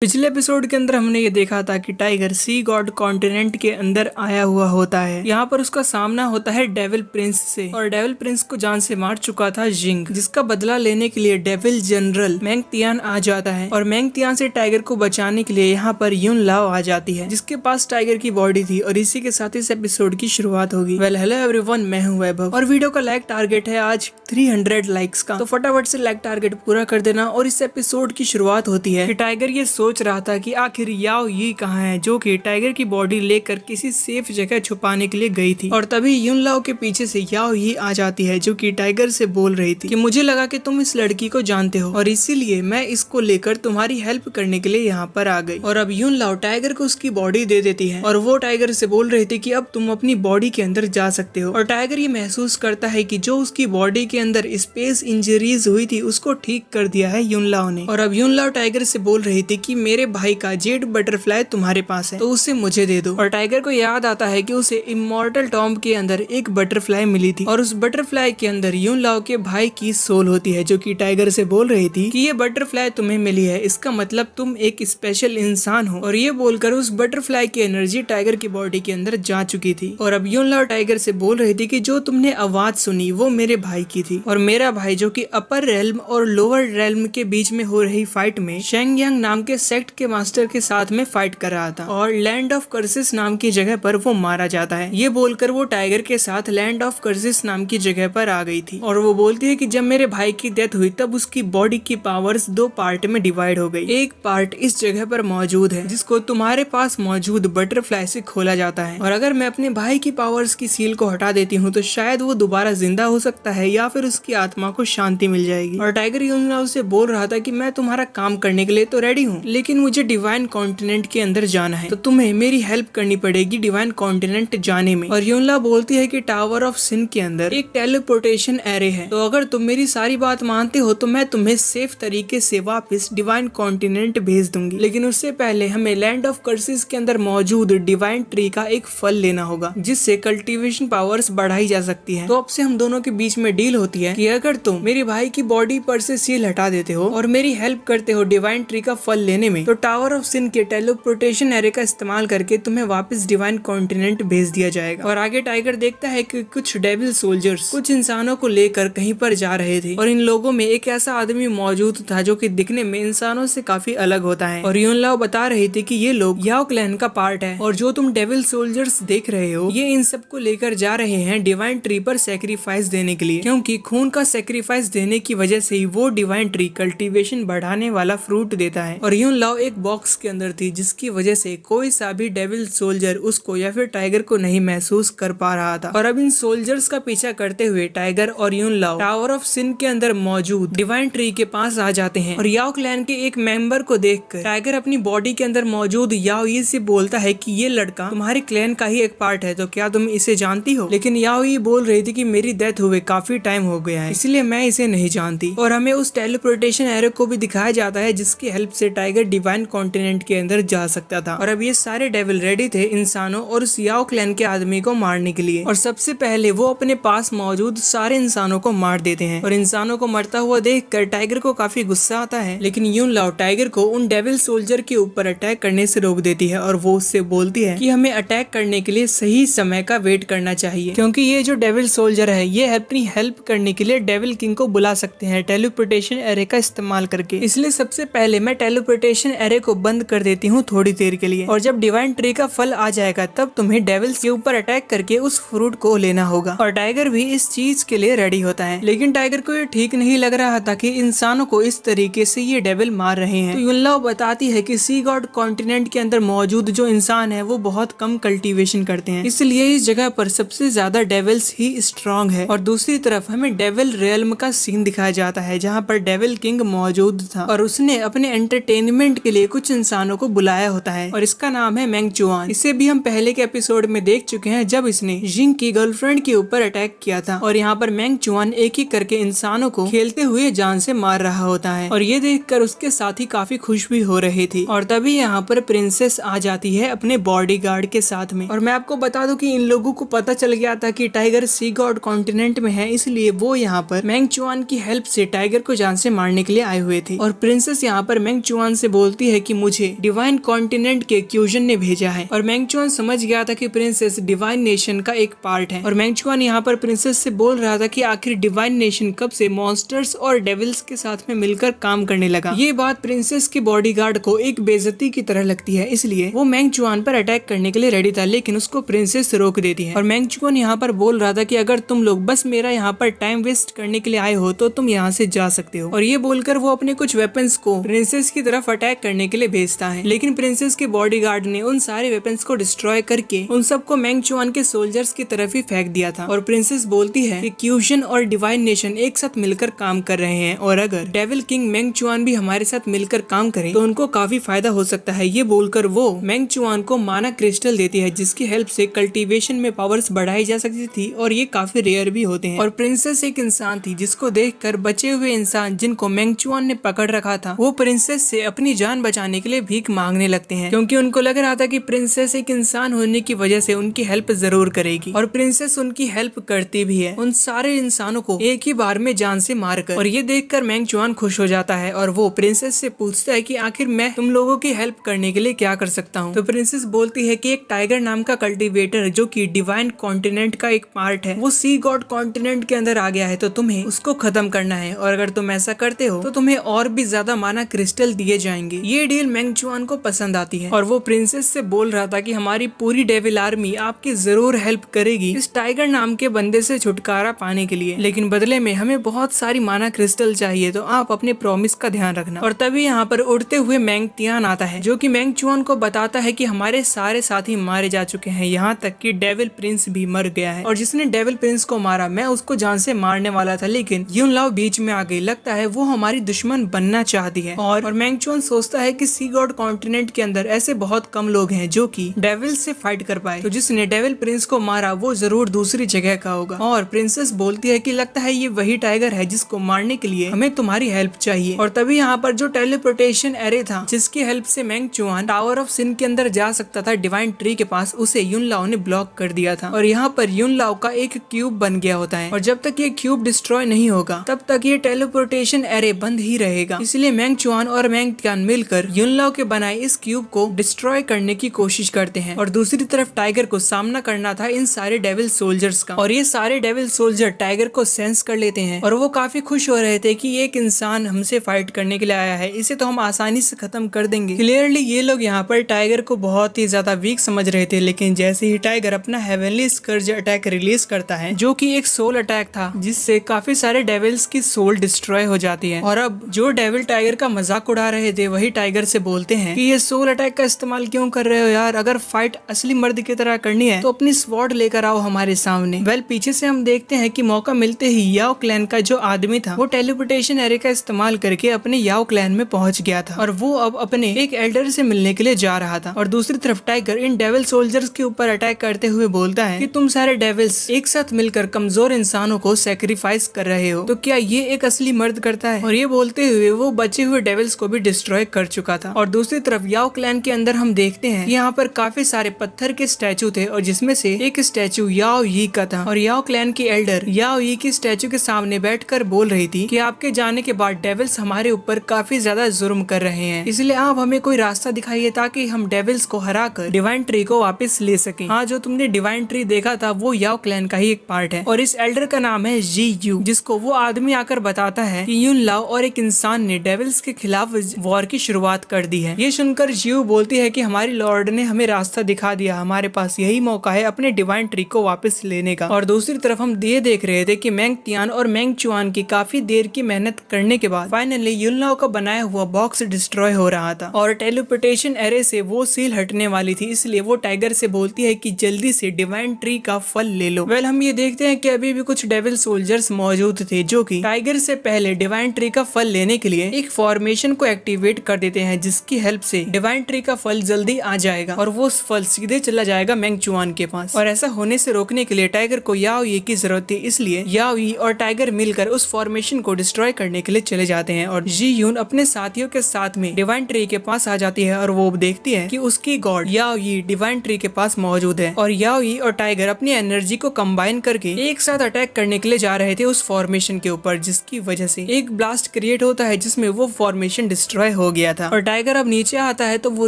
पिछले एपिसोड के अंदर हमने ये देखा था कि टाइगर सी गॉड कॉन्टिनेंट के अंदर आया हुआ होता है। यहाँ पर उसका सामना होता है डेविल प्रिंस से और डेविल प्रिंस को जान से मार चुका था जिंग, जिसका बदला लेने के लिए डेविल जनरल मेंग तियान आ जाता है और मेंग तियान से टाइगर को बचाने के लिए यहाँ पर यून लाओ आ जाती है, जिसके पास टाइगर की बॉडी थी। और इसी के साथ इस एपिसोड की शुरुआत होगी। वेल हेलो एवरीवन, मैं हूँ वैभव और वीडियो का लाइक टारगेट है आज 300 लाइक्स का, तो फटाफट से लाइक टारगेट पूरा कर देना। और इस एपिसोड की शुरुआत होती है कि टाइगर ये सोच रहा था कि आखिर याओ यी कहाँ है, जो कि टाइगर की बॉडी लेकर किसी सेफ जगह छुपाने के लिए गई थी। और तभी यून लाओ के पीछे से याओ यी आ जाती है, जो कि टाइगर से बोल रही थी कि मुझे लगा कि तुम इस लड़की को जानते हो और इसीलिए मैं इसको लेकर तुम्हारी हेल्प करने के लिए यहाँ पर आ गई। और अब यून लाओ टाइगर को उसकी बॉडी दे देती है और वो टाइगर से बोल रही थी कि अब तुम अपनी बॉडी के अंदर जा सकते हो। और टाइगर ये महसूस करता है कि जो उसकी बॉडी के अंदर स्पेस इंजरीज हुई थी उसको ठीक कर दिया है यून लाओ ने। और अब यून लाओ टाइगर से बोल रही थी कि मेरे भाई का जेड बटरफ्लाई तुम्हारे पास है तो उसे मुझे दे दो। और टाइगर को याद आता है कि उसे इमॉर्टल टॉम्ब के अंदर एक बटरफ्लाई मिली थी और उस बटरफ्लाई के अंदर यून लाओ के भाई की सोल होती है, जो कि टाइगर से बोल रही थी कि ये बटरफ्लाई तुम्हें मिली है, इसका मतलब तुम एक स्पेशल इंसान हो। और ये बोलकर उस बटरफ्लाई की एनर्जी टाइगर की बॉडी के अंदर जा चुकी थी। और अब यून लाओ टाइगर से बोल रही थी कि जो तुमने आवाज सुनी वो मेरे भाई की थी और मेरा भाई जो कि अपर रेल्म और लोअर रेल्म के बीच में हो रही फाइट में शेंग यांग नाम के सेक्ट के मास्टर के साथ में फाइट कर रहा था और लैंड ऑफ कर्सिस नाम की जगह पर वो मारा जाता है। ये बोलकर वो टाइगर के साथ लैंड ऑफ कर्सिस नाम की जगह पर आ गई थी और वो बोलती है कि जब मेरे भाई की डेथ हुई तब उसकी बॉडी की पावर्स दो पार्ट में डिवाइड हो गई। एक पार्ट इस जगह पर मौजूद है जिसको तुम्हारे पास मौजूद बटरफ्लाई से खोला जाता है और अगर मैं अपने भाई की पावर्स की सील को हटा देती हूँ तो शायद वो दोबारा जिंदा हो सकता है या फिर उसकी आत्मा को शांति मिल जाएगी। और टाइगर यून लाओ से बोल रहा था कि मैं तुम्हारा काम करने के लिए तो रेडी हूँ, लेकिन मुझे डिवाइन कॉन्टिनेंट के अंदर जाना है तो तुम्हें मेरी हेल्प करनी पड़ेगी डिवाइन कॉन्टिनेंट जाने में। और यूनला बोलती है कि टावर ऑफ सिन के अंदर एक टेलीपोर्टेशन एरे है, तो अगर तुम मेरी सारी बात मानते हो तो मैं तुम्हें सेफ तरीके से वापस डिवाइन कॉन्टिनेंट भेज दूंगी, लेकिन उससे पहले हमें लैंड ऑफ कर्सिस के अंदर मौजूद डिवाइन ट्री का एक फल लेना होगा जिससे कल्टीवेशन पावर्स बढ़ाई जा सकती है। तो अब से हम दोनों के बीच में डील होती है कि अगर तुम मेरे भाई की बॉडी पर से सील हटा देते हो और मेरी हेल्प करते हो डिवाइन ट्री का फल लेने में, तो टावर ऑफ सिन के टेलीपोर्टेशन एरे का इस्तेमाल करके तुम्हें वापस डिवाइन कॉन्टिनेंट भेज दिया जाएगा। और आगे टाइगर देखता है कि कुछ डेविल सोल्जर्स कुछ इंसानों को लेकर कहीं पर जा रहे थे और इन लोगों में एक ऐसा आदमी मौजूद था जो कि दिखने में इंसानों से काफी अलग होता है। और यून लाओ बता रही थी कि ये लोग याओ क्लैन का पार्ट है और जो तुम डेविल सोल्जर्स देख रहे हो ये इन सबको लेकर जा रहे हैं डिवाइन ट्री पर सेक्रीफाइस देने के लिए, क्योंकि खून का सेक्रीफाइस देने की वजह से ही वो डिवाइन ट्री कल्टीवेशन बढ़ाने वाला फ्रूट देता है। और यून लाओ एक बॉक्स के अंदर थी जिसकी वजह से कोई सा भी डेविल सोल्जर उसको या फिर टाइगर को नहीं महसूस कर पा रहा था। और अब इन सोल्जर्स का पीछा करते हुए टाइगर और यून लाओ टावर ऑफ सिन के अंदर मौजूद डिवाइन ट्री के पास आ जाते हैं। और याओ क्लैन के एक मेंबर को देखकर टाइगर अपनी बॉडी के अंदर मौजूद याओ यी से बोलता है कि ये लड़का तुम्हारे क्लैन का ही एक पार्ट है, तो क्या तुम इसे जानती हो? लेकिन याओ यी बोल रही थी कि मेरी डेथ हुए काफी टाइम हो गया है, इसलिए मैं इसे नहीं जानती। और हमें उस टेलीपोर्टेशन एरो को भी दिखाया जाता है जिसकी हेल्प से टाइगर डिवाइन कॉन्टिनेंट के अंदर जा सकता था। और अब ये सारे डेविल रेडी थे इंसानों और उस याओ क्लैन के आदमी को मारने के लिए। और सबसे पहले वो अपने पास मौजूद सारे इंसानों को मार देते हैं और इंसानों को मरता हुआ देखकर टाइगर को काफी गुस्सा आता है, लेकिन यून लाओ टाइगर को उन डेविल सोल्जर के ऊपर अटैक करने से रोक देती है और वो उससे बोलती है कि हमें अटैक करने के लिए सही समय का वेट करना चाहिए, क्योंकि ये जो डेविल सोल्जर है ये अपनी हेल्प करने के लिए डेविल किंग को बुला सकते हैं टेलीपोर्टेशन एरे का इस्तेमाल करके। इसलिए सबसे पहले मैं टेलीपोर्टेशन एरे को बंद कर देती हूँ थोड़ी देर के लिए, और जब डिवाइन ट्री का फल आ जाएगा तब तुम्हें डेविल्स के ऊपर अटैक करके उस फ्रूट को लेना होगा। और टाइगर भी इस चीज के लिए रेडी होता है, लेकिन टाइगर को ये ठीक नहीं लग रहा था कि इंसानों को इस तरीके से ये डेविल मार रहे हैं। तो यून लाओ बताती है कि सी गॉड कॉन्टिनेंट के अंदर मौजूद जो इंसान है वो बहुत कम कल्टीवेशन करते हैं, इसलिए इस जगह पर सबसे ज्यादा डेविल्स ही स्ट्रॉन्ग है। और दूसरी तरफ हमें डेविल रियल्म का सीन दिखाया जाता है जहाँ पर डेविल किंग मौजूद था और उसने अपने एंटरटेनमेंट के लिए कुछ इंसानों को बुलाया होता है और इसका नाम है मेंग चुआन। इसे भी हम पहले के एपिसोड में देख चुके हैं जब इसने जिंग की गर्लफ्रेंड के ऊपर अटैक किया था। और यहाँ पर मेंग चुआन एक एक करके इंसानों को खेलते हुए जान से मार रहा होता है और ये देखकर उसके साथी काफी खुश भी हो रहे थे। और तभी यहाँ पर प्रिंसेस आ जाती है अपने बॉडीगार्ड के साथ में। और मैं आपको बता दूं कि इन लोगों को पता चल गया था कि टाइगर सी गॉड कॉन्टिनेंट में है, इसलिए वो यहाँ पर मेंग चुआन की हेल्प से टाइगर को जान से मारने के लिए आए हुए थे। और प्रिंसेस यहाँ पर मेंग चुआन से से बोलती है कि मुझे डिवाइन कॉन्टिनेंट के क्यूजन ने भेजा है। और मैंगचुआन समझ गया था कि प्रिंसेस डिवाइन नेशन का एक पार्ट है। और मैंगचुआन यहाँ पर प्रिंसेस से बोल रहा था कि आखिर डिवाइन नेशन कब से मॉन्स्टर्स और डेविल्स के साथ में मिलकर काम करने लगा। ये बात प्रिंसेस के बॉडीगार्ड को एक बेइज्जती की तरह लगती है, इसलिए वो मैंगचुआन पर अटैक करने के लिए रेडी था, लेकिन उसको प्रिंसेस रोक देती है। और मैंगचुआन यहाँ पर बोल रहा था कि अगर तुम लोग बस मेरा यहाँ पर टाइम वेस्ट करने के लिए आए हो तो तुम यहाँ से जा सकते हो। और ये बोलकर वो अपने कुछ वेपन्स को प्रिंसेस की तरफ अटैक करने के लिए भेजता है, लेकिन प्रिंसेस के बॉडीगार्ड ने उन सारे वेपन्स को डिस्ट्रॉय करके उन सबको मैंगचुआन के सोल्जर्स की तरफ ही फेंक दिया था। और प्रिंसेस बोलती है कि क्यूजन और डिवाइन नेशन एक साथ मिलकर काम कर रहे हैं और अगर डेविल किंग मैंगचुआन भी हमारे साथ मिलकर काम करे तो उनको काफी फायदा हो सकता है। ये बोलकर वो मैंगचुआन को माना क्रिस्टल देती है, जिसकी हेल्प से कल्टीवेशन में पावर्स बढ़ाई जा सकती थी और ये काफी रेयर भी होते हैं। और प्रिंसेस एक इंसान थी जिसको देखकर बचे हुए इंसान जिनको मैंगचुआन ने पकड़ रखा था वो प्रिंसेस से अपनी जान बचाने के लिए भीख मांगने लगते हैं, क्योंकि उनको लग रहा था कि प्रिंसेस एक इंसान होने की वजह से उनकी हेल्प जरूर करेगी। और प्रिंसेस उनकी हेल्प करती भी है, उन सारे इंसानों को एक ही बार में जान से मारकर। और ये देखकर मैंगचुआन खुश हो जाता है और वो प्रिंसेस से पूछता है कि आखिर मैं तुम लोगों की हेल्प करने के लिए क्या कर सकता हूँ। तो प्रिंसेस बोलती है कि एक टाइगर नाम का कल्टीवेटर जो कि डिवाइन कॉन्टिनेंट का एक पार्ट है वो सी गॉड कॉन्टिनेंट के अंदर आ गया है, तो तुम्हें उसको खत्म करना है और अगर तुम ऐसा करते हो तो तुम्हें और भी ज्यादा माना क्रिस्टल दिए जाएंगे। ये डील मैंगचुआन को पसंद आती है और वो प्रिंसेस से बोल रहा था कि हमारी पूरी डेविल आर्मी आपकी जरूर हेल्प करेगी इस टाइगर नाम के बंदे से छुटकारा पाने के लिए, लेकिन बदले में हमें बहुत सारी माना क्रिस्टल चाहिए, तो आप अपने प्रॉमिस का ध्यान रखना। और तभी यहाँ पर उड़ते हुए मैंगतियान आता है जो कि मैंगचुआन को बताता है कि हमारे सारे साथी मारे जा चुके हैं, यहाँ तक कि डेविल प्रिंस भी मर गया है। और जिसने डेविल प्रिंस को मारा मैं उसको जान से मारने वाला था, लेकिन युन लाओ बीच में आ गई। लगता है वो हमारी दुश्मन बनना चाहती है। और मैंगचुआन सोचता है कि सी गॉड कॉन्टिनेंट के अंदर ऐसे बहुत कम लोग हैं जो कि डेविल से फाइट कर पाए, तो जिसने डेविल प्रिंस को मारा वो जरूर दूसरी जगह का होगा। और प्रिंसेस बोलती है कि लगता है ये वही टाइगर है जिसको मारने के लिए हमें तुम्हारी हेल्प चाहिए। और तभी यहाँ पर जो टेलीपोर्टेशन एरे था जिसकी हेल्प से मैंगचुआन टावर ऑफ सिन के अंदर जा सकता था डिवाइन ट्री के पास, उसे युन लाओ ने ब्लॉक कर दिया था। और यहाँ पर युन लाओ का एक क्यूब बन गया होता है और जब तक ये क्यूब डिस्ट्रॉय नहीं होगा तब तक ये टेलीपोर्टेशन एरे बंद ही रहेगा। इसलिए मैंगचुआन और मैंगतियान मिलकर युन लाओ के बनाए इस क्यूब को डिस्ट्रॉय करने की कोशिश करते हैं। और दूसरी तरफ टाइगर को सामना करना था इन सारे डेविल सोल्जर्स का, और ये सारे डेविल सोल्जर टाइगर को सेंस कर लेते हैं और वो काफी खुश हो रहे थे कि एक इंसान हमसे फाइट करने के लिए आया है, इसे तो हम आसानी से खत्म कर देंगे। क्लियरली ये लोग यहाँ पर टाइगर को बहुत ही ज्यादा वीक समझ रहे थे, लेकिन जैसे ही टाइगर अपना हेवनली स्कर्ज अटैक रिलीज करता है जो कि एक सोल अटैक था जिससे काफी सारे डेविल्स की सोल डिस्ट्रॉय हो जाती है। और अब जो डेविल टाइगर का मजाक उड़ा रहे थे वही टाइगर से बोलते हैं कि ये सोल अटैक का इस्तेमाल क्यों कर रहे हो यार, अगर फाइट असली मर्द की तरह करनी है तो अपनी स्वॉर्ड लेकर आओ हमारे सामने। वेल पीछे से हम देखते हैं कि मौका मिलते ही याओ क्लैन का जो आदमी था वो टेलीपोर्टेशन एरे का इस्तेमाल करके अपने याओ क्लैन में पहुंच गया था और वो अब अपने एक एल्डर से मिलने के लिए जा रहा था। और दूसरी तरफ टाइगर इन डेविल सोल्जर्स के ऊपर अटैक करते हुए बोलता है कि तुम सारे डेविल्स एक साथ मिलकर कमजोर इंसानों को सेक्रीफाइस कर रहे हो, तो क्या ये एक असली मर्द करता है। और ये बोलते हुए वो बचे हुए डेविल्स को भी डिस्ट्रॉय कर चुका था। और दूसरी तरफ याओ क्लैन के अंदर हम देखते हैं यहाँ पर काफी सारे पत्थर के स्टैचू थे और जिसमें से एक स्टैचू याओ यी का था। और याओ क्लैन की एल्डर याओ यी की स्टैचू के सामने बैठकर बोल रही थी कि आपके जाने के बाद डेविल्स हमारे ऊपर काफी ज्यादा जुर्म कर रहे हैं, इसलिए आप हमें कोई रास्ता दिखाइए ताकि हम डेविल्स को हराकर डिवाइन ट्री को वापस ले सके। हाँ, जो तुमने डिवाइन ट्री देखा था वो याओ क्लैन का ही एक पार्ट है और इस एल्डर का नाम है जी यू, जिसको वो आदमी आकर बताता है कि युन लाओ और एक इंसान ने डेविल्स के खिलाफ वॉर की शुरुआत कर दी है। ये सुनकर जियू बोलती है कि हमारी लॉर्ड ने हमें रास्ता दिखा दिया, हमारे पास यही मौका है अपने डिवाइन ट्री को वापस लेने का। और दूसरी तरफ हम ये देख रहे थे कि मैंगतियान और मैंगचुआन की काफी देर की मेहनत करने के बाद फाइनली युन लाओ का बनाया हुआ बॉक्स डिस्ट्रॉय हो रहा था और टेलीपोर्टेशन एरे से वो सील हटने वाली थी, इसलिए वो टाइगर से बोलती है कि जल्दी से डिवाइन ट्री का फल ले लो। वेल हम ये देखते हैं कि अभी भी कुछ डेविल सोल्जर्स मौजूद थे जो कि टाइगर से पहले डिवाइन ट्री का फल लेने के लिए एक फॉर्मेशन को एक्टिवेट कर देते हैं जिसकी हेल्प से डिवाइन ट्री का फल जल्दी आ जाएगा और वो फल सीधे चला जाएगा मैंगचुआन के पास। और ऐसा होने से रोकने के लिए टाइगर को याओ यी की जरूरत थी, इसलिए याओ यी और टाइगर मिलकर उस फॉर्मेशन को डिस्ट्रॉय करने के लिए चले जाते हैं। और जी यून अपने साथियों के साथ में डिवाइन ट्री के पास आ जाती है और वो देखती है कि उसकी गॉड याओ यी डिवाइन ट्री के पास मौजूद है और याओ यी और टाइगर अपनी एनर्जी को कंबाइन करके एक साथ अटैक करने के लिए जा रहे थे उस फॉर्मेशन के ऊपर, जिसकी वजह से एक ब्लास्ट क्रिएट होता है जिसमें वो फॉर्मेशन डिस्ट्रॉय हो गया था। और टाइगर अब नीचे आता है तो वो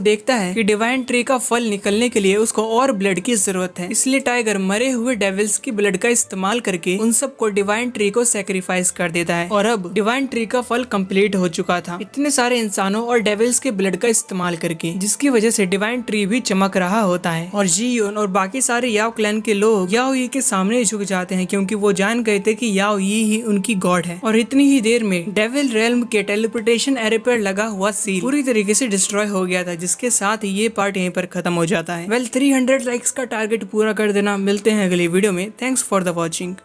देखता है कि डिवाइन ट्री का फल निकलने के लिए उसको और ब्लड की जरूरत है। इसलिए टाइगर मरे हुए डेविल्स की ब्लड का इस्तेमाल करके उन सबको डिवाइन ट्री को सेक्रीफाइस कर देता है। और अब डिवाइन ट्री का फल कंप्लीट हो चुका था, इतने सारे इंसानों और डेविल्स के ब्लड का इस्तेमाल करके, जिसकी वजह से डिवाइन ट्री भी चमक रहा होता है। और जी यून और बाकी सारे याओ क्लैन के लोग याओ यी के सामने झुक जाते हैं, क्योंकि वो जान गए थे कि याओ यी ही उनकी गॉड है। और इतनी ही देर में डेविल रेल्म के टेलीपोर्टेशन एरे पर लगा हुआ सील पूरी तरीके से डिस्ट्रॉय हो गया था, जिसके साथ ये पार्ट यहीं पर खत्म हो जाता है। वेल 300 लाइक्स का टारगेट पूरा कर देना। मिलते हैं अगली वीडियो में। Thanks for the watching.